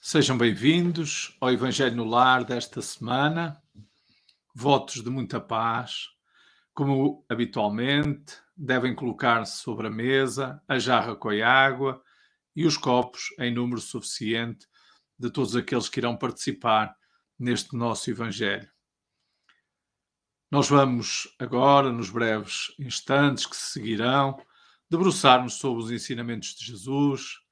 Sejam bem-vindos ao Evangelho no Lar desta semana. Votos de muita paz. Como habitualmente, devem colocar-se sobre a mesa a jarra com a água e os copos em número suficiente de todos aqueles que irão participar neste nosso Evangelho. Nós vamos agora, nos breves instantes que se seguirão, debruçar-nos sobre os ensinamentos de Jesus,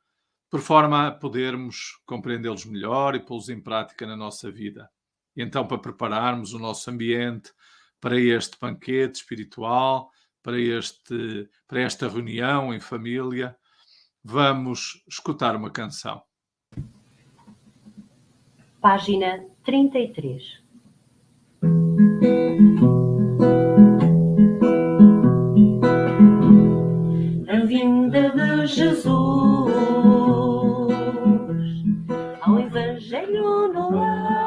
por forma a podermos compreendê-los melhor e pô-los em prática na nossa vida. E então, para prepararmos o nosso ambiente para este banquete espiritual, para esta reunião em família, vamos escutar uma canção. Página 33. A vinda de Jesus ao Evangelho no lar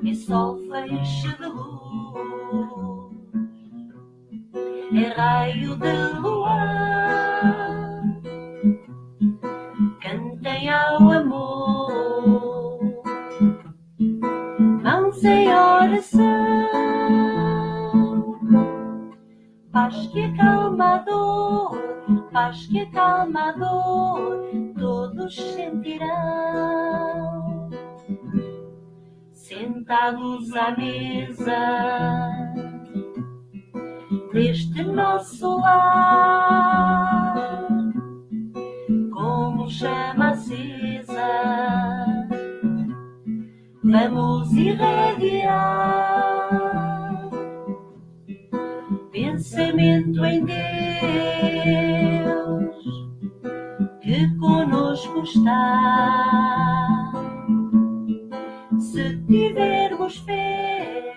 é só feixe de luz, é raio de luar. Cantem ao amor, mãos em oração, paz que acalma a dor, paz que acalma a dor, todos sentirão. Sentados à mesa deste nosso lar, como chama acesa, vamos irradiar pensamento em Deus, que conosco está. Se tivermos fé,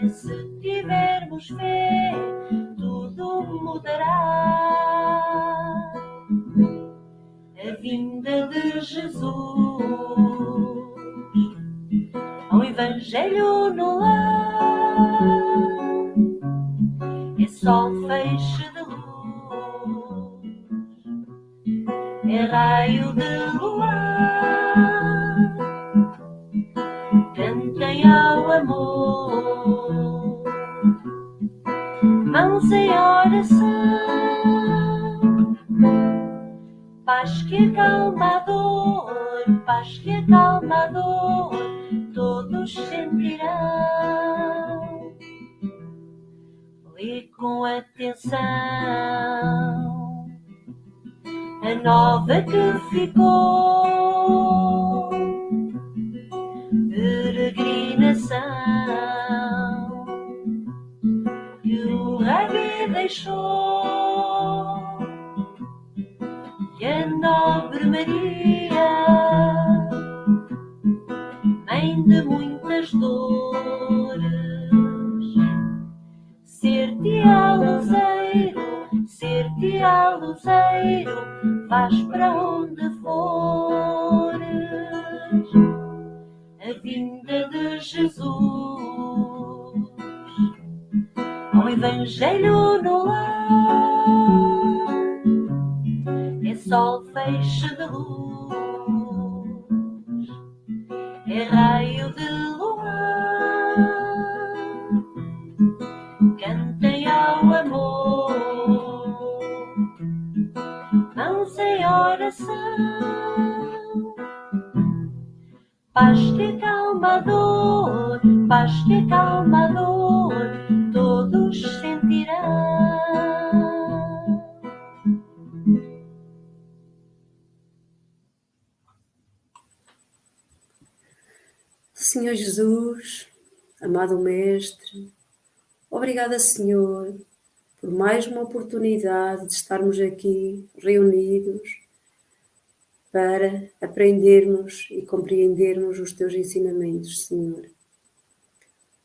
tudo mudará. A vinda de Jesus ao Evangelho no lar é só feixe de luz, é raio de luar. Cantem ao amor, mãos em oração, paz que acalma a dor, paz que acalma a dor, todos sentirão. Lê com atenção a nova que ficou, peregrinação que o Rabi deixou, e a nobre Maria, mãe de muitas dores, ser-te-á luzeiro, vais para onde fores. A vinda de Jesus ao Evangelho no lar é só feixe de luz, é raio de luar. Cantem ao amor, mãos em oração, paz que acalma a dor, paz que acalma a dor, todos sentirão. Senhor Jesus, amado Mestre, obrigada, Senhor, por mais uma oportunidade de estarmos aqui reunidos para aprendermos e compreendermos os Teus ensinamentos, Senhor.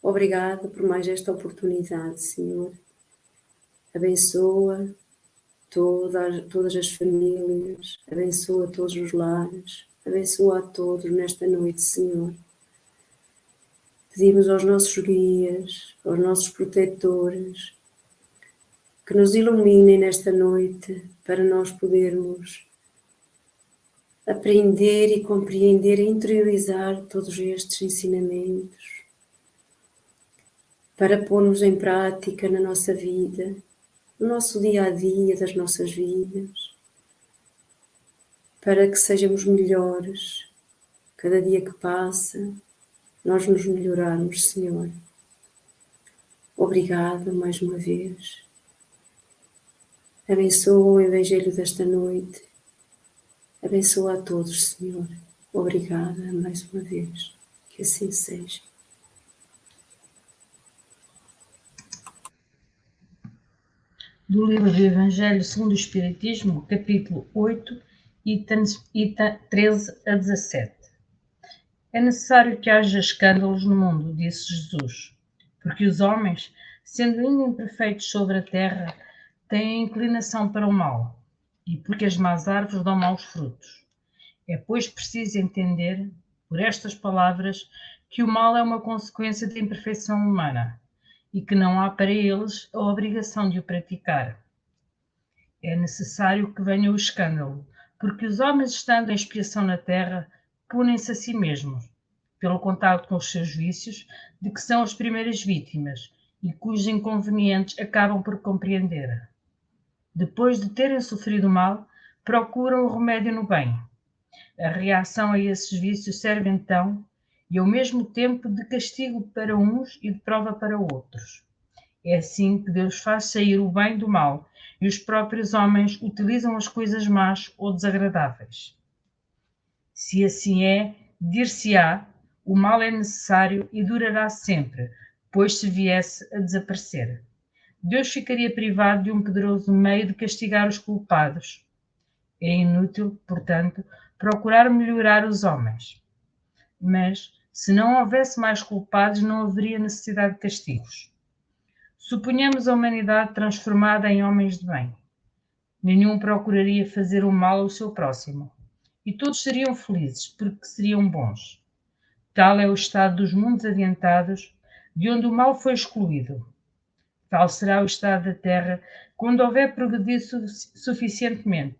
Obrigada por mais esta oportunidade, Senhor. Abençoa todas as famílias, abençoa todos os lares, abençoa a todos nesta noite, Senhor. Pedimos aos nossos guias, aos nossos protetores, que nos iluminem nesta noite para nós podermos aprender e compreender e interiorizar todos estes ensinamentos para pôr-nos em prática na nossa vida, no nosso dia-a-dia das nossas vidas, para que sejamos melhores cada dia que passa, nós nos melhorarmos, Senhor. Obrigada mais uma vez. Abençoa o Evangelho desta noite. Abençoa a todos, Senhor. Obrigada mais uma vez. Que assim seja. Do livro do Evangelho segundo o Espiritismo, capítulo 8, itens 13 a 17. É necessário que haja escândalos no mundo, disse Jesus, porque os homens, sendo ainda imperfeitos sobre a terra, têm inclinação para o mal, e porque as más árvores dão maus frutos. É, pois, preciso entender, por estas palavras, que o mal é uma consequência da imperfeição humana, e que não há para eles a obrigação de o praticar. É necessário que venha o escândalo, porque os homens, estando em expiação na terra, punem-se a si mesmos, pelo contato com os seus vícios, de que são as primeiras vítimas, e cujos inconvenientes acabam por compreender. Depois de terem sofrido mal, procuram o remédio no bem. A reação a esses vícios serve então, e ao mesmo tempo, de castigo para uns e de prova para outros. É assim que Deus faz sair o bem do mal, e os próprios homens utilizam as coisas más ou desagradáveis. Se assim é, dir-se-á, o mal é necessário e durará sempre, pois se viesse a desaparecer, Deus ficaria privado de um poderoso meio de castigar os culpados. É inútil, portanto, procurar melhorar os homens. Mas, se não houvesse mais culpados, não haveria necessidade de castigos. Suponhamos a humanidade transformada em homens de bem. Nenhum procuraria fazer o mal ao seu próximo. E todos seriam felizes, porque seriam bons. Tal é o estado dos mundos adiantados, de onde o mal foi excluído. Tal será o estado da Terra quando houver progredido suficientemente.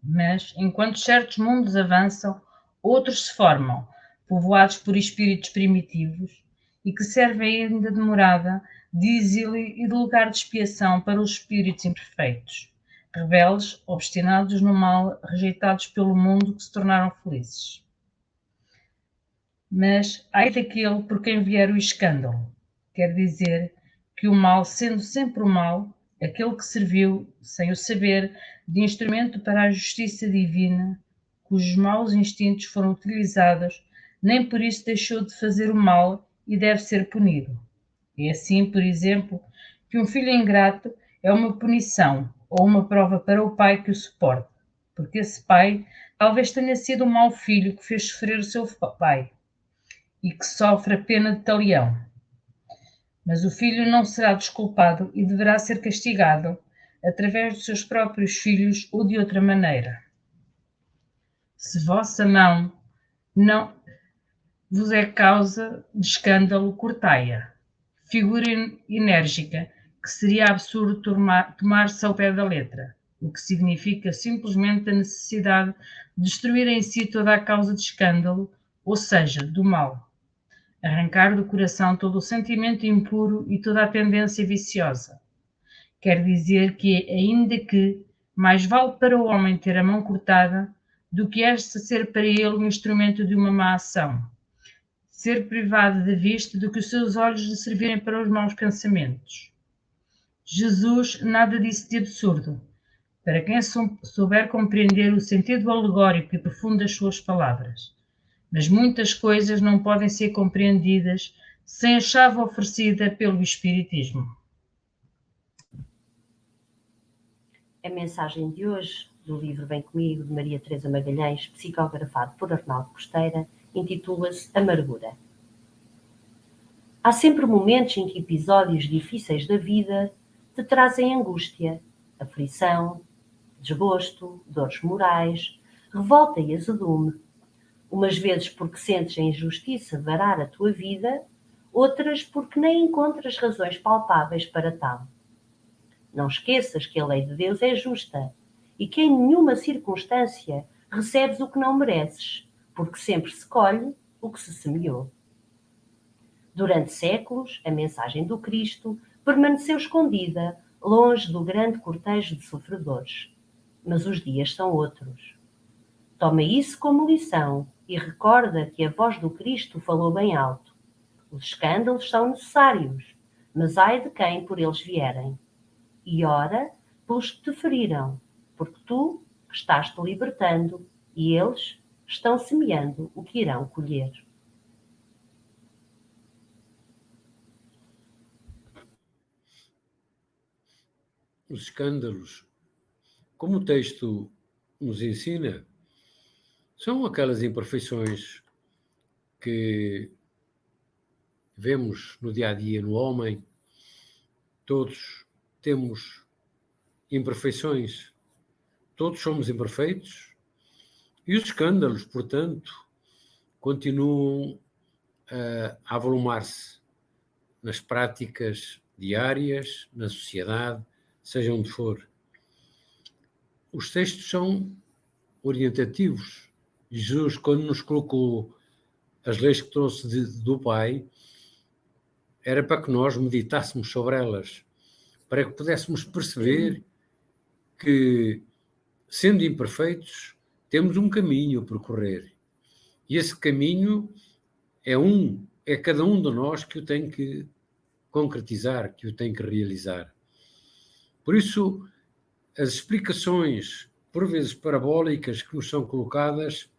Mas, enquanto certos mundos avançam, outros se formam, povoados por espíritos primitivos, e que servem ainda de morada, de exílio e de lugar de expiação para os espíritos imperfeitos, rebeldes, obstinados no mal, rejeitados pelo mundo, que se tornaram felizes. Mas ai daquele por quem vier o escândalo, quer dizer que o mal, sendo sempre o mal, aquele que serviu, sem o saber, de instrumento para a justiça divina, cujos maus instintos foram utilizados, nem por isso deixou de fazer o mal e deve ser punido. É assim, por exemplo, que um filho ingrato é uma punição ou uma prova para o pai que o suporta, porque esse pai talvez tenha sido um mau filho que fez sofrer o seu pai e que sofre a pena de talião. Mas o filho não será desculpado e deverá ser castigado através dos seus próprios filhos ou de outra maneira. Se vossa mão não vos é causa de escândalo, cortai-a. Figura enérgica, que seria absurdo tomar-se ao pé da letra, o que significa simplesmente a necessidade de destruir em si toda a causa de escândalo, ou seja, do mal. Arrancar do coração todo o sentimento impuro e toda a tendência viciosa. Quer dizer que, ainda que, mais vale para o homem ter a mão cortada do que esta ser para ele um instrumento de uma má ação. Ser privado de vista do que os seus olhos lhe servirem para os maus pensamentos. Jesus nada disse de absurdo, para quem souber compreender o sentido alegórico e profundo das suas palavras. Mas muitas coisas não podem ser compreendidas sem a chave oferecida pelo Espiritismo. A mensagem de hoje, do livro Vem Comigo, de Maria Teresa Magalhães, psicografado por Arnaldo Costeira, intitula-se Amargura. Há sempre momentos em que episódios difíceis da vida te trazem angústia, aflição, desgosto, dores morais, revolta e azedume. Umas vezes porque sentes a injustiça varar a tua vida, outras porque nem encontras razões palpáveis para tal. Não esqueças que a lei de Deus é justa e que em nenhuma circunstância recebes o que não mereces, porque sempre se colhe o que se semeou. Durante séculos, a mensagem do Cristo permaneceu escondida, longe do grande cortejo de sofredores. Mas os dias são outros. Toma isso como lição e recorda que a voz do Cristo falou bem alto. Os escândalos são necessários, mas ai de quem por eles vierem. E ora pelos que te feriram, porque tu estás-te libertando e eles estão semeando o que irão colher. Os escândalos, como o texto nos ensina, são aquelas imperfeições que vemos no dia a dia no homem. Todos temos imperfeições, todos somos imperfeitos, e os escândalos, portanto, continuam a avolumar-se nas práticas diárias, na sociedade, seja onde for. Os textos são orientativos. Jesus, quando nos colocou as leis que trouxe do Pai, era para que nós meditássemos sobre elas, para que pudéssemos perceber que, sendo imperfeitos, temos um caminho a percorrer. E esse caminho é cada um de nós que o tem que concretizar, que o tem que realizar. Por isso, as explicações, por vezes parabólicas, que nos são colocadas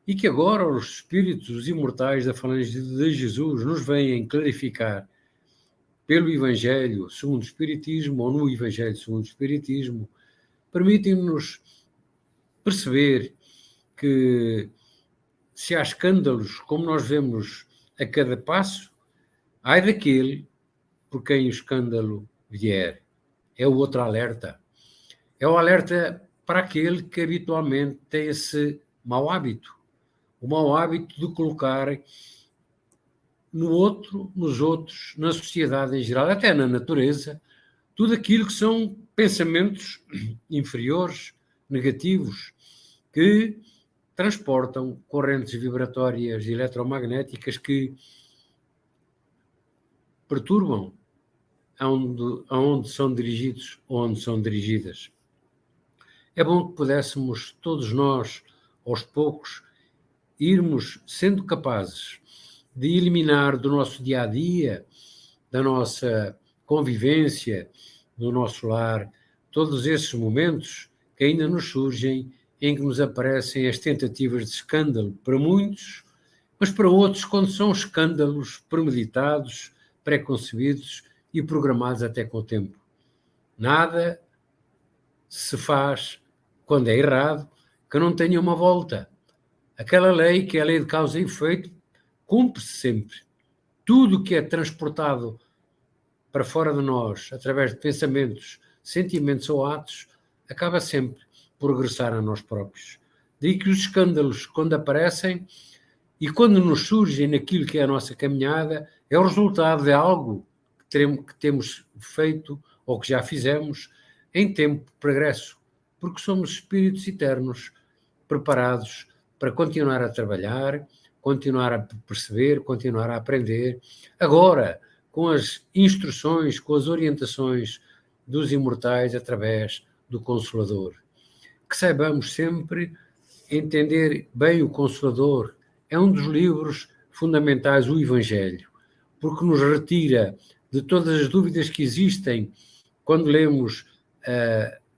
e que agora os espíritos imortais da falange de Jesus nos vêm clarificar pelo Evangelho segundo o Espiritismo ou no Evangelho segundo o Espiritismo, permitem-nos perceber que se há escândalos, como nós vemos a cada passo, ai daquele por quem o escândalo vier. É o outro alerta. É o alerta para aquele que habitualmente tem esse mau hábito. O mau hábito de colocar no outro, nos outros, na sociedade em geral, até na natureza, tudo aquilo que são pensamentos inferiores, negativos, que transportam correntes vibratórias eletromagnéticas que perturbam aonde são dirigidos ou onde são dirigidas. É bom que pudéssemos, todos nós, aos poucos, irmos sendo capazes de eliminar do nosso dia-a-dia, da nossa convivência, do nosso lar, todos esses momentos que ainda nos surgem, em que nos aparecem as tentativas de escândalo para muitos, mas para outros, quando são escândalos premeditados, pré-concebidos e programados até com o tempo. Nada se faz, quando é errado, que não tenha uma volta. Aquela lei, que é a lei de causa e efeito, cumpre-se sempre. Tudo que é transportado para fora de nós, através de pensamentos, sentimentos ou atos, acaba sempre por regressar a nós próprios. Daí que os escândalos, quando aparecem e quando nos surgem naquilo que é a nossa caminhada, é o resultado de algo que temos feito ou que já fizemos em tempo pregresso, porque somos espíritos eternos, preparados para continuar a trabalhar, continuar a perceber, continuar a aprender, agora com as instruções, com as orientações dos imortais através do Consolador. Que saibamos sempre entender bem o Consolador. É um dos livros fundamentais, o Evangelho, porque nos retira de todas as dúvidas que existem quando lemos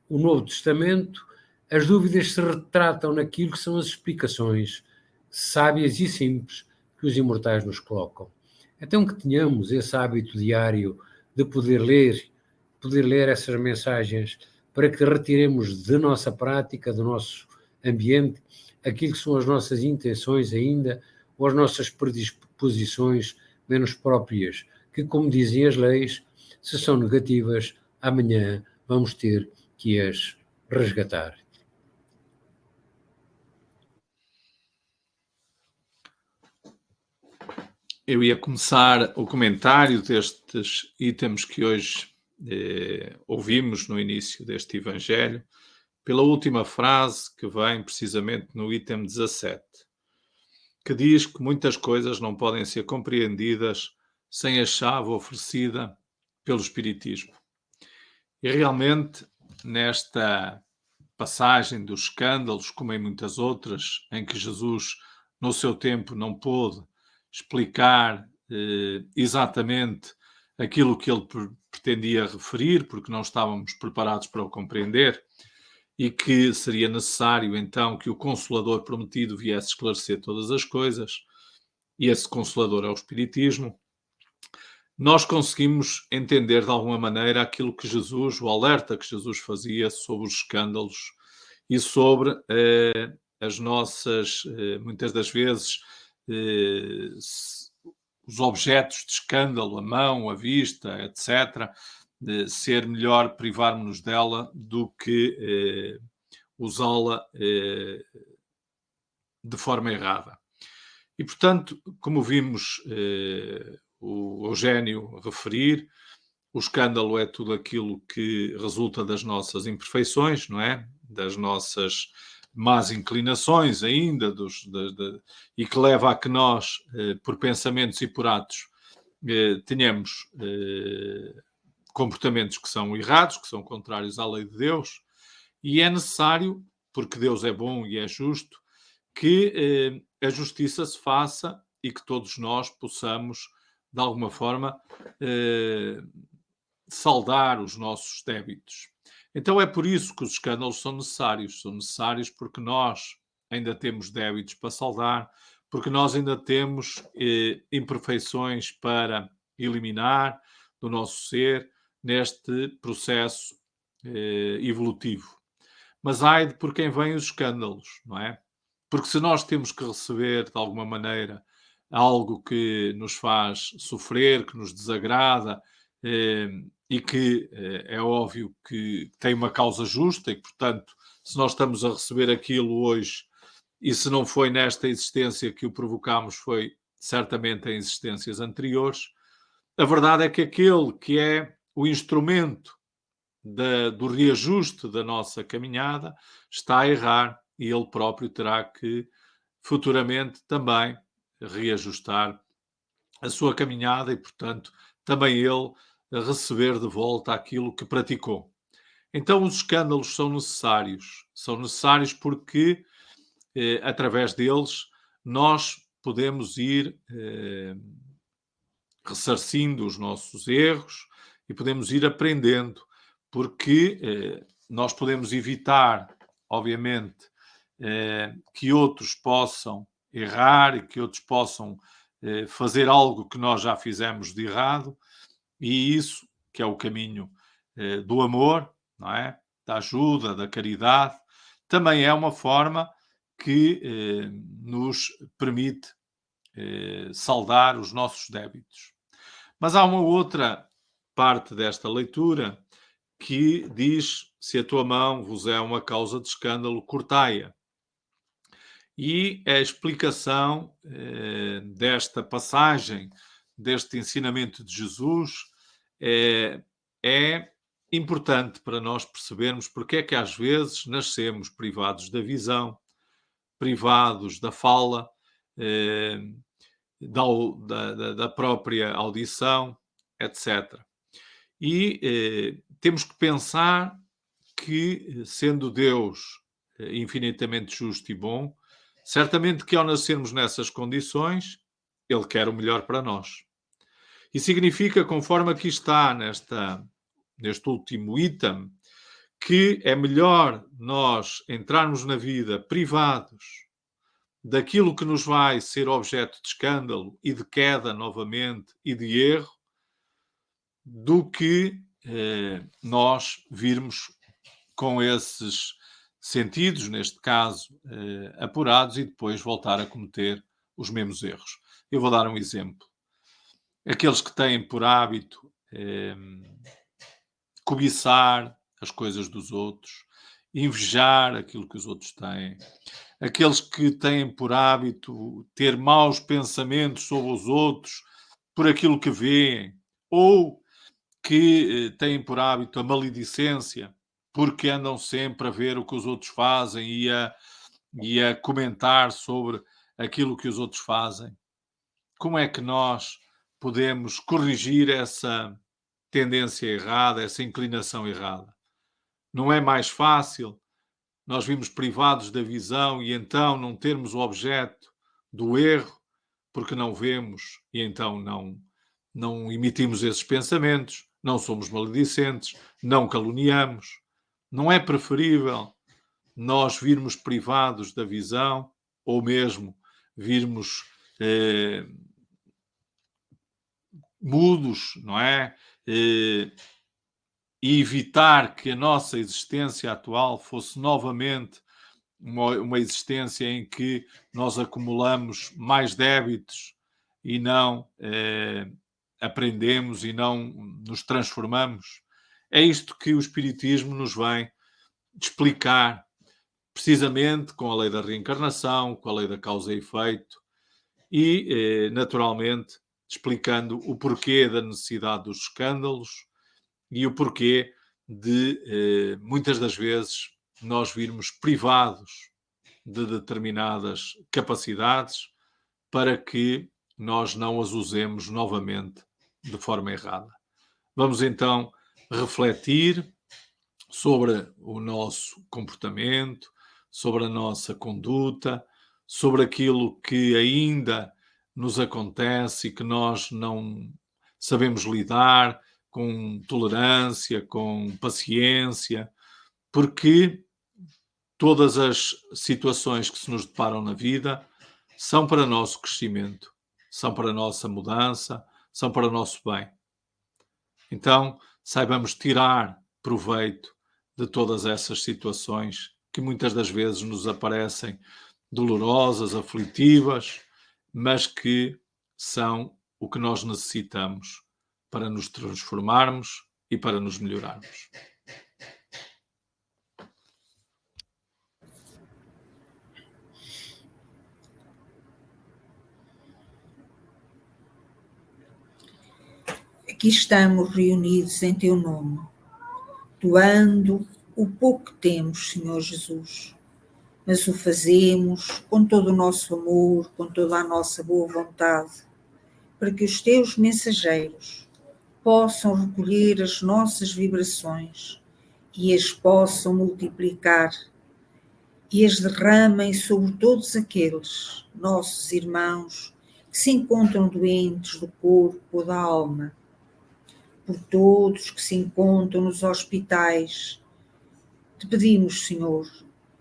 o Novo Testamento. As dúvidas se retratam naquilo que são as explicações sábias e simples que os imortais nos colocam. Então que tenhamos esse hábito diário de poder ler essas mensagens, para que retiremos da nossa prática, do nosso ambiente, aquilo que são as nossas intenções ainda, ou as nossas predisposições menos próprias, que, como dizem as leis, se são negativas, amanhã vamos ter que as resgatar. Eu ia começar o comentário destes itens que hoje ouvimos no início deste Evangelho pela última frase que vem precisamente no item 17, que diz que muitas coisas não podem ser compreendidas sem a chave oferecida pelo Espiritismo. E realmente, nesta passagem dos escândalos, como em muitas outras, em que Jesus, no seu tempo, não pôde explicar exatamente aquilo que ele pretendia referir, porque não estávamos preparados para o compreender, e que seria necessário, então, que o Consolador prometido viesse esclarecer todas as coisas, e esse Consolador é o Espiritismo, nós conseguimos entender de alguma maneira aquilo que Jesus, o alerta que Jesus fazia sobre os escândalos e sobre as nossas, muitas das vezes, os objetos de escândalo, a mão, a vista, etc., ser melhor privarmos-nos dela do que usá-la de forma errada. E, portanto, como vimos o Eugénio referir, o escândalo é tudo aquilo que resulta das nossas imperfeições, não é? Das nossas más inclinações ainda, e que leva a que nós, por pensamentos e por atos, tenhamos comportamentos que são errados, que são contrários à lei de Deus, e é necessário, porque Deus é bom e é justo, que a justiça se faça e que todos nós possamos, de alguma forma, saldar os nossos débitos. Então é por isso que os escândalos são necessários porque nós ainda temos débitos para saldar, porque nós ainda temos imperfeições para eliminar do nosso ser neste processo evolutivo. Mas ai de por quem vêm os escândalos, não é? Porque se nós temos que receber, de alguma maneira, algo que nos faz sofrer, que nos desagrada, e que é óbvio que tem uma causa justa e que, portanto, se nós estamos a receber aquilo hoje e se não foi nesta existência que o provocámos, foi certamente em existências anteriores, a verdade é que aquele que é o instrumento do reajuste da nossa caminhada está a errar e ele próprio terá que futuramente também reajustar a sua caminhada e, portanto, também ele receber de volta aquilo que praticou. Então os escândalos são necessários porque através deles nós podemos ir ressarcindo os nossos erros e podemos ir aprendendo, porque nós podemos evitar, obviamente, que outros possam errar e que outros possam fazer algo que nós já fizemos de errado, e isso, que é o caminho do amor, não é? Da ajuda, da caridade, também é uma forma que nos permite saldar os nossos débitos. Mas há uma outra parte desta leitura que diz: se a tua mão vos é uma causa de escândalo, cortai-a. E a explicação desta passagem, deste ensinamento de Jesus, é importante para nós percebermos porque é que às vezes nascemos privados da visão, privados da fala, da própria audição, etc. E temos que pensar que, sendo Deus infinitamente justo e bom, certamente que ao nascermos nessas condições, Ele quer o melhor para nós. E significa, conforme aqui está neste último item, que é melhor nós entrarmos na vida privados daquilo que nos vai ser objeto de escândalo e de queda novamente e de erro, do que nós virmos com esses sentidos, neste caso, apurados, e depois voltar a cometer os mesmos erros. Eu vou dar um exemplo. Aqueles que têm por hábito cobiçar as coisas dos outros, invejar aquilo que os outros têm, aqueles que têm por hábito ter maus pensamentos sobre os outros por aquilo que veem, ou que têm por hábito a maledicência, porque andam sempre a ver o que os outros fazem e a comentar sobre aquilo que os outros fazem. Como é que nós podemos corrigir essa tendência errada, essa inclinação errada? Não é mais fácil nós vimos privados da visão e então não termos o objeto do erro, porque não vemos e então não emitimos esses pensamentos, não somos maledicentes, não caluniamos. Não é preferível nós virmos privados da visão ou mesmo virmos mudos, não é? E evitar que a nossa existência atual fosse novamente uma existência em que nós acumulamos mais débitos e não aprendemos e não nos transformamos. É isto que o Espiritismo nos vem explicar, precisamente com a lei da reencarnação, com a lei da causa e efeito e, naturalmente, explicando o porquê da necessidade dos escândalos e o porquê de, muitas das vezes, nós virmos privados de determinadas capacidades para que nós não as usemos novamente de forma errada. Vamos então refletir sobre o nosso comportamento, sobre a nossa conduta, sobre aquilo que ainda nos acontece e que nós não sabemos lidar com tolerância, com paciência, porque todas as situações que se nos deparam na vida são para nosso crescimento, são para a nossa mudança, são para o nosso bem. Então, saibamos tirar proveito de todas essas situações que muitas das vezes nos aparecem dolorosas, aflitivas, mas que são o que nós necessitamos para nos transformarmos e para nos melhorarmos. Aqui estamos reunidos em Teu nome, doando o pouco que temos, Senhor Jesus, mas o fazemos com todo o nosso amor, com toda a nossa boa vontade, para que os Teus mensageiros possam recolher as nossas vibrações e as possam multiplicar e as derramem sobre todos aqueles nossos irmãos que se encontram doentes do corpo ou da alma, por todos que se encontram nos hospitais. Te pedimos, Senhor,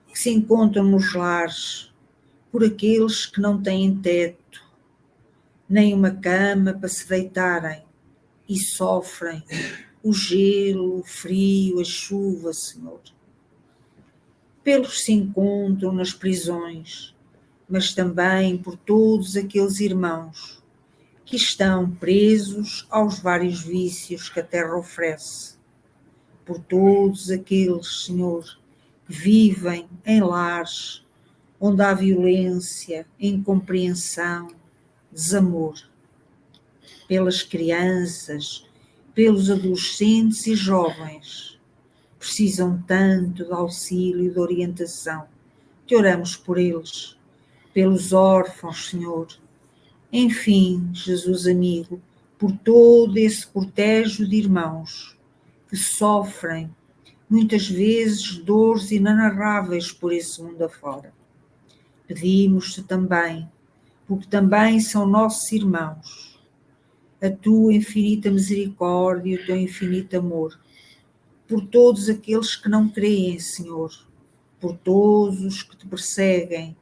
que se encontram nos lares, por aqueles que não têm teto, nem uma cama para se deitarem e sofrem o gelo, o frio, a chuva, Senhor. Pelos que se encontram nas prisões, mas também por todos aqueles irmãos que estão presos aos vários vícios que a terra oferece, por todos aqueles, Senhor, que vivem em lares onde há violência, incompreensão, desamor, pelas crianças, pelos adolescentes e jovens, precisam tanto de auxílio e de orientação. Te oramos por eles, pelos órfãos, Senhor. Enfim, Jesus amigo, por todo esse cortejo de irmãos que sofrem muitas vezes dores inenarráveis por esse mundo afora. Pedimos-te também, porque também são nossos irmãos, a tua infinita misericórdia e o teu infinito amor, por todos aqueles que não creem, Senhor, por todos os que te perseguem,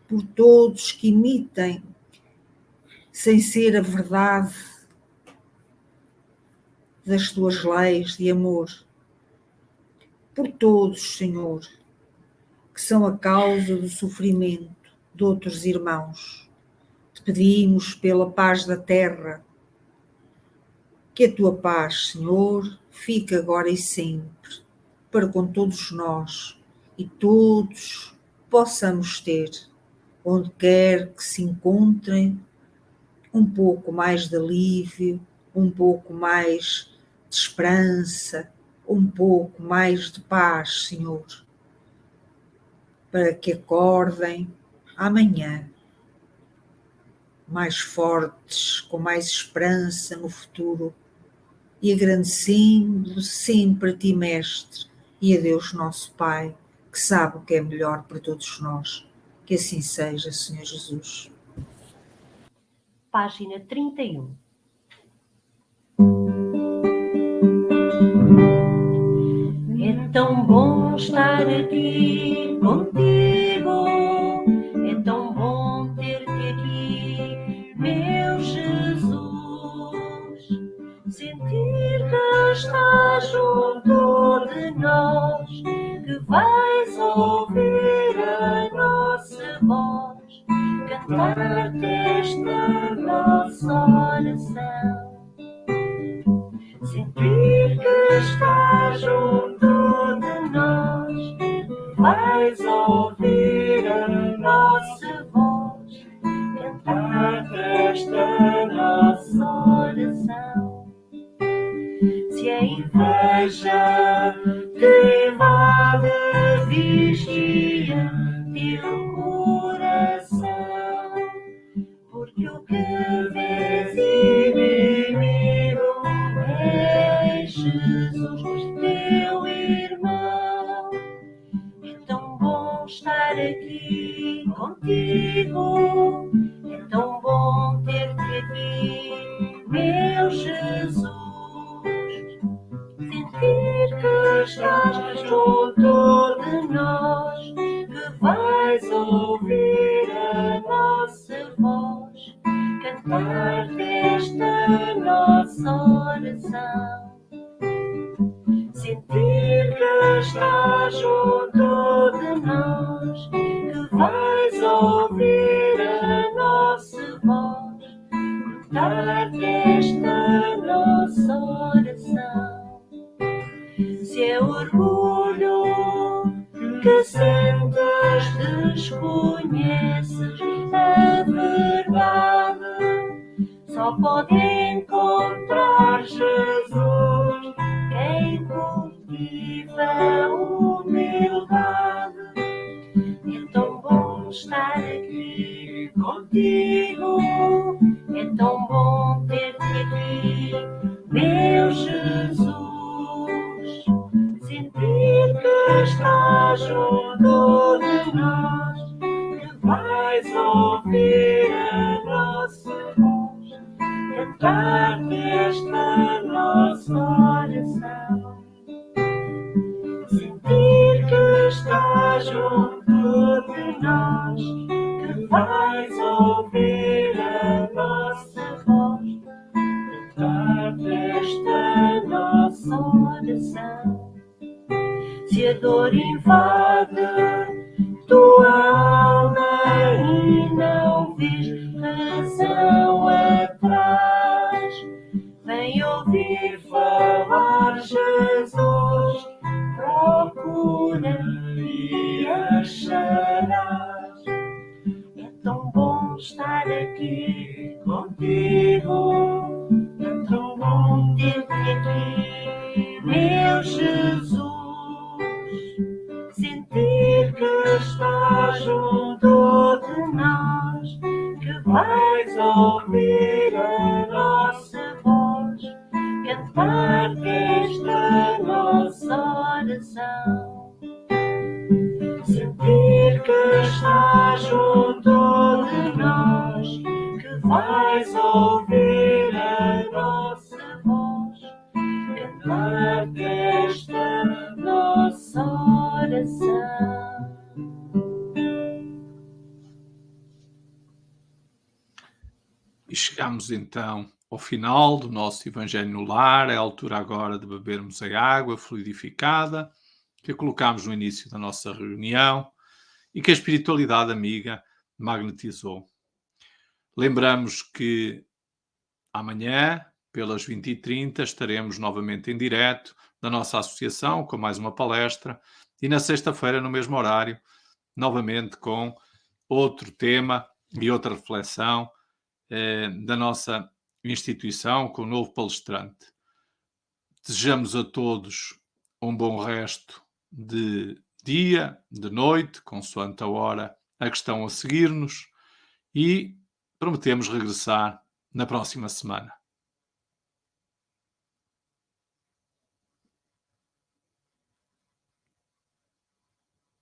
por todos que imitem sem ser a verdade das tuas leis de amor, por todos, Senhor, que são a causa do sofrimento de outros irmãos. Te pedimos pela paz da terra, que a tua paz, Senhor, fique agora e sempre, para com todos nós e todos possamos ter, onde quer que se encontrem, um pouco mais de alívio, um pouco mais de esperança, um pouco mais de paz, Senhor, para que acordem amanhã mais fortes, com mais esperança no futuro e agradecendo sempre a Ti, Mestre, e a Deus nosso Pai, que sabe o que é melhor para todos nós. Que assim seja, Senhor Jesus. Página 31. É tão bom estar aqui contigo, é tão bom ter-te aqui, meu Jesus. Sentir que estás junto de nós, que vais ouvir a nossa voz, cantar-te esta nossa oração. Sentir que estás junto de nós, vais ouvir a nossa voz, cantar esta nossa oração. Se a inveja te invade, vigia teu coração, porque o que vês inimigo é Jesus, teu irmão. É tão bom estar aqui contigo, é tão bom ter-te aqui, meu Jesus. Sentir que estás junto de nós, que vais ouvir a nossa voz, cantar esta nossa oração. Sentir que estás junto de nós, que vais ouvir a nossa voz, cantar esta nossa oração. Se é orgulho que sentes, desconheces a verdade, só pode encontrar Jesus quem cultiva a humildade. É tão bom estar aqui contigo, é tão bom ter-te aqui, meu Jesus. Sentir que estás junto de nós, que vais ouvir a nossa voz, cantar-te esta nossa oração. Sentir que estás junto de nós, que vais ouvir a nossa voz, cantar-te esta nossa oração. Se a dor invade tua alma e não vês razão atrás, vem ouvir falar Jesus, procura e acharás. É tão bom estar aqui contigo, é tão bom ter-te aqui, meu Jesus. Sentir que estás junto de nós, que vais ouvir a nossa voz, cantar esta nossa oração. Sentir que estás junto de nós, que vais ouvir a nossa voz, cantar esta nossa oração. E chegamos então ao final do nosso Evangelho no Lar. É a altura agora de bebermos a água fluidificada que colocámos no início da nossa reunião e que a espiritualidade amiga magnetizou. Lembramos que amanhã, pelas 20h30, estaremos novamente em direto da nossa associação com mais uma palestra e na sexta-feira, no mesmo horário, novamente com outro tema e outra reflexão da nossa instituição com o novo palestrante. Desejamos a todos um bom resto de dia, de noite, consoante a hora a que estão a seguir-nos, e prometemos regressar na próxima semana.